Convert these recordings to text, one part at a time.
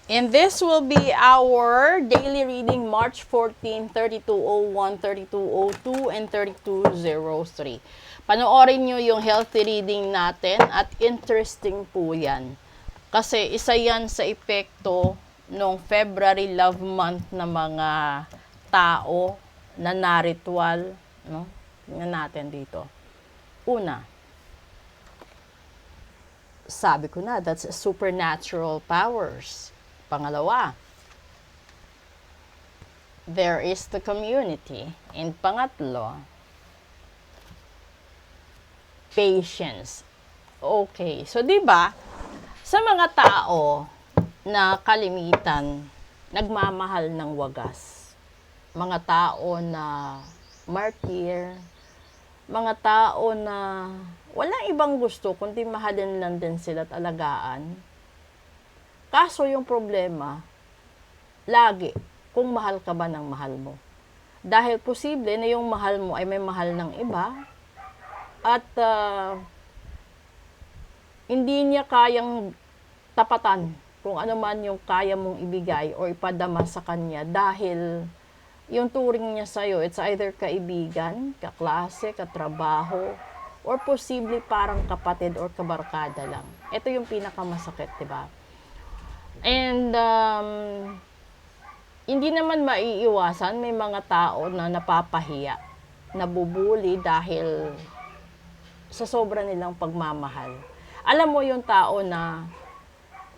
And this will be our daily reading March 14, 3201, 3202, and 3203. Panoorin nyo yung healthy reading natin at interesting po yan. Kasi isa yan sa epekto ng February Love Month na mga tao na naritual. No? Tingnan natin dito. Una, sabi ko na, that's supernatural powers. Pangalawa, there is the community. And pangatlo, patience. Okay, so 'di ba sa mga tao na kalimitan nagmamahal ng wagas, mga tao na martyr, mga tao na walang ibang gusto kundi mahalin lang din sila at alagaan. Kaso yung problema, lagi, kung mahal ka ba ng mahal mo. Dahil posible na yung mahal mo ay may mahal ng iba at hindi niya kayang tapatan kung ano man yung kaya mong ibigay o ipadama sa kanya dahil yung turing niya sa'yo, it's either kaibigan, kaklase, katrabaho, or posible parang kapatid or kabarkada lang. Ito yung pinakamasakit, diba? And hindi naman maiiwasan, may mga tao na napapahiya, nabubuli dahil sa sobra nilang pagmamahal. Alam mo yung tao na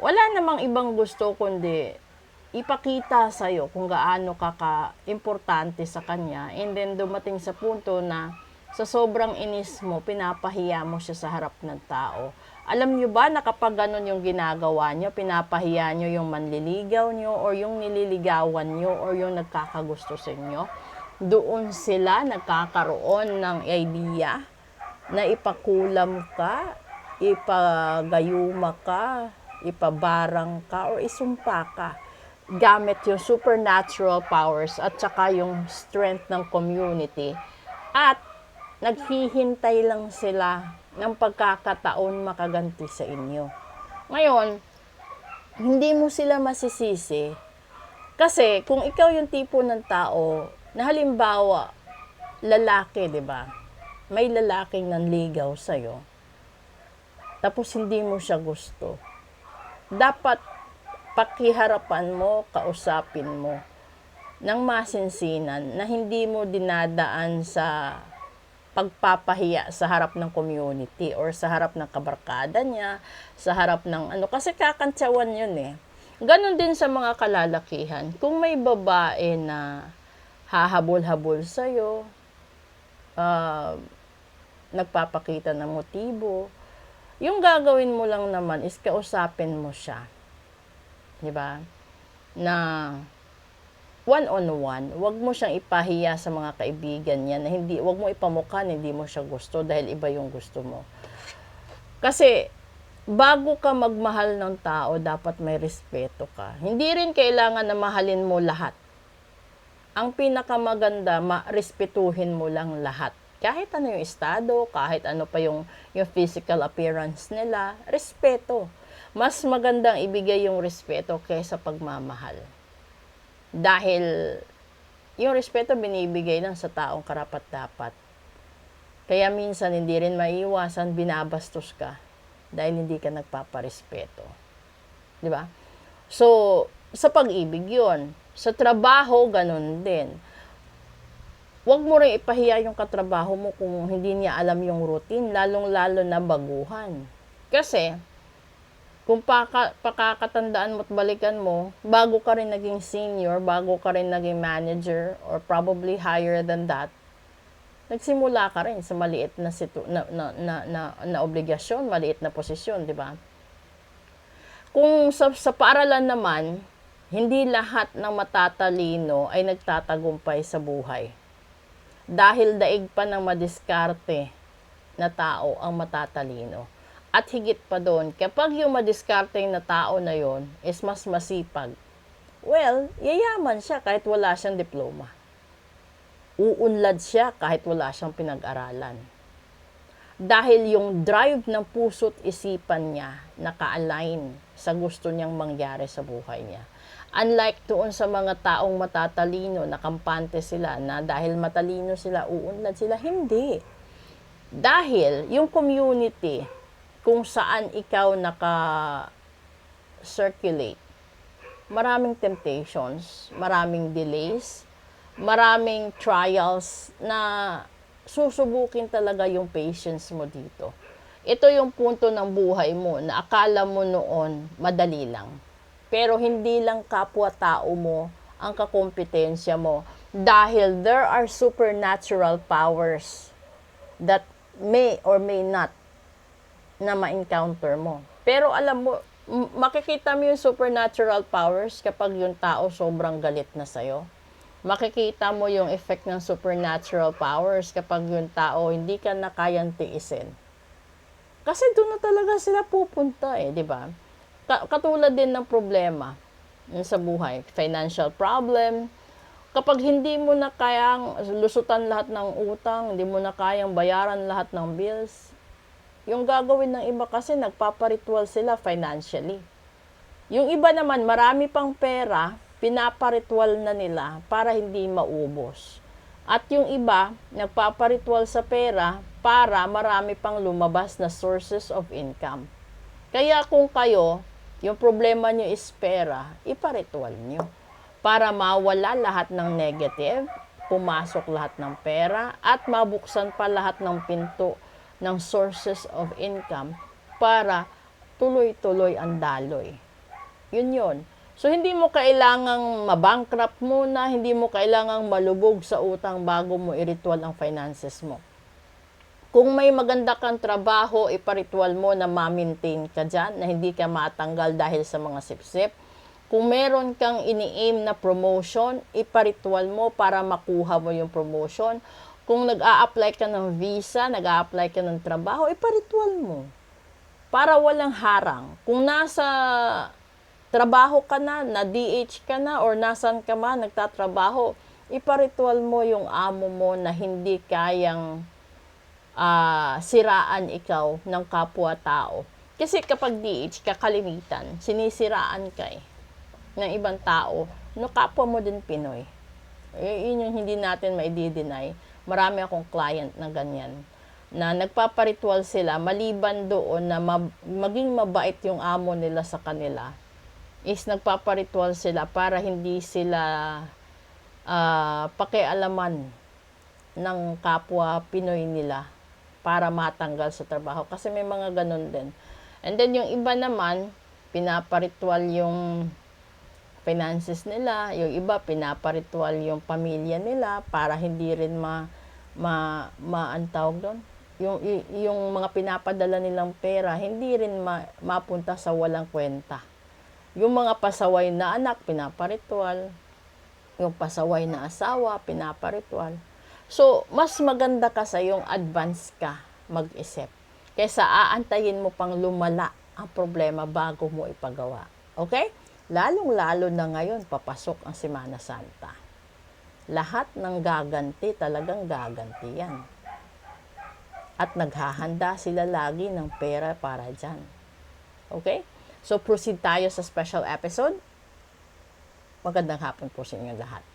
wala namang ibang gusto kundi ipakita sa'yo kung gaano ka ka-importante sa kanya, and then dumating sa punto na sa sobrang inis mo, pinapahiya mo siya sa harap ng tao. Alam nyo ba na kapag ganun yung ginagawa nyo, pinapahiya nyo yung manliligaw nyo or yung nililigawan nyo or yung nagkakagusto sa inyo, doon sila nagkakaroon ng idea na ipakulam ka, ipagayuma ka, ipabarang ka, or isumpa ka gamit yung supernatural powers at saka yung strength ng community. At naghihintay lang sila ng pagkakataon makaganti sa inyo. Ngayon, hindi mo sila masisisi kasi kung ikaw yung tipo ng tao na halimbawa lalaki, 'di ba? May lalaking nanligaw sa iyo. Tapos hindi mo siya gusto. Dapat pakiharapan mo, kausapin mo ng masinsinan na hindi mo dinadaan sa pagpapahiya sa harap ng community or sa harap ng kabarkada niya, sa harap ng ano, kasi kakantsawan yun eh. Ganon din sa mga kalalakihan. Kung may babae na hahabol-habol sa'yo, nagpapakita ng motibo, yung gagawin mo lang naman is kausapin mo siya. Diba? Na one-on-one, wag mo siyang ipahiya sa mga kaibigan niya na hindi, wag mo ipamukha na hindi mo siya gusto dahil iba yung gusto mo. Kasi, bago ka magmahal ng tao, dapat may respeto ka. Hindi rin kailangan na mahalin mo lahat. Ang pinakamaganda, respetuhin mo lang lahat. Kahit ano yung estado, kahit ano pa yung physical appearance nila, respeto. Mas magandang ibigay yung respeto kaysa pagmamahal. Dahil yung respeto binibigay lang sa taong karapat-dapat. Kaya minsan hindi rin maiiwasan, binabastos ka dahil hindi ka nagpaparespeto. Di ba? So, sa pag-ibig yun. Sa trabaho, ganun din. Huwag mo rin ipahiya yung katrabaho mo kung hindi niya alam yung routine, lalong-lalo na baguhan. Kasi, kung pakakatandaan mo at balikan mo, bago ka rin naging senior, bago ka rin naging manager, or probably higher than that, nagsimula ka rin sa maliit na obligasyon, maliit na posisyon, di ba? Kung sa paaralan naman, hindi lahat ng matatalino ay nagtatagumpay sa buhay. Dahil daig pa ng madiskarte na tao ang matatalino. At higit pa doon, kapag yung madiskarteng na tao na yon is mas masipag, well, yayaman siya kahit wala siyang diploma. Uunlad siya kahit wala siyang pinag-aralan. Dahil yung drive ng puso't isipan niya naka-align sa gusto niyang mangyari sa buhay niya. Unlike doon sa mga taong matatalino, na kampante sila, na dahil matalino sila, uunlad sila. Hindi. Dahil yung community kung saan ikaw naka-circulate, maraming temptations, maraming delays, maraming trials na susubukin talaga yung patience mo dito. Ito yung punto ng buhay mo na akala mo noon madali lang. Pero hindi lang kapwa-tao mo ang kakompetensya mo. Dahil there are supernatural powers that may or may not na ma-encounter mo. Pero alam mo, makikita mo yung supernatural powers kapag yung tao sobrang galit na sa'yo. Makikita mo yung effect ng supernatural powers kapag yung tao hindi ka na kayang tiisin. Kasi doon na talaga sila pupunta di ba? Katulad din ng problema sa buhay, financial problem. Kapag hindi mo na kayang lusutan lahat ng utang, hindi mo na kayang bayaran lahat ng bills, yung gagawin ng iba kasi nagpaparitual sila financially. Yung iba naman, marami pang pera, pinaparitual na nila para hindi maubos. At yung iba, nagpaparitual sa pera para marami pang lumabas na sources of income. Kaya kung kayo, yung problema nyo is pera, iparitual nyo. Para mawala lahat ng negative, pumasok lahat ng pera, at mabuksan pa lahat ng pinto ng sources of income para tuloy-tuloy ang daloy. Yun. So, hindi mo kailangang mabankrupt muna, hindi mo kailangang malubog sa utang bago mo iritual ang finances mo. Kung may maganda kang trabaho, iparitual mo na ma-maintain ka dyan, na hindi ka matanggal dahil sa mga sipsip. Kung meron kang ini-aim na promotion, iparitual mo para makuha mo yung promotion. Kung nag-a-apply ka ng visa, nag-a-apply ka ng trabaho, iparitual mo. Para walang harang. Kung nasa trabaho ka na DH ka na, or nasan ka man nagtatrabaho, iparitual mo yung amo mo na hindi kayang siraan ikaw ng kapwa-tao. Kasi kapag DH ka, kalimitan, sinisiraan ka ng ibang tao, no, kapwa mo din Pinoy. Yun yung hindi natin maidi-deny. Marami akong client na ganyan, na nagpaparitual sila, maliban doon na maging mabait yung amo nila sa kanila, is nagpaparitual sila para hindi sila pakialaman ng kapwa Pinoy nila para matanggal sa trabaho. Kasi may mga ganun din. And then yung iba naman, pinaparitual yung finances nila. Yung iba, pinaparitual yung pamilya nila para hindi rin maantawag doon. Yung mga pinapadala nilang pera, hindi rin mapunta sa walang kwenta. Yung mga pasaway na anak, pinaparitual. Yung pasaway na asawa, pinaparitual. So, mas maganda ka sa yung advance ka mag-isip. Kaysa aantayin mo pang lumala ang problema bago mo ipagawa. Okay? Lalong-lalo na ngayon, papasok ang Semana Santa. Lahat ng gaganti, talagang gaganti yan. At naghahanda sila lagi ng pera para dyan. Okay? So, proceed tayo sa special episode. Magandang hapon po sa inyo lahat.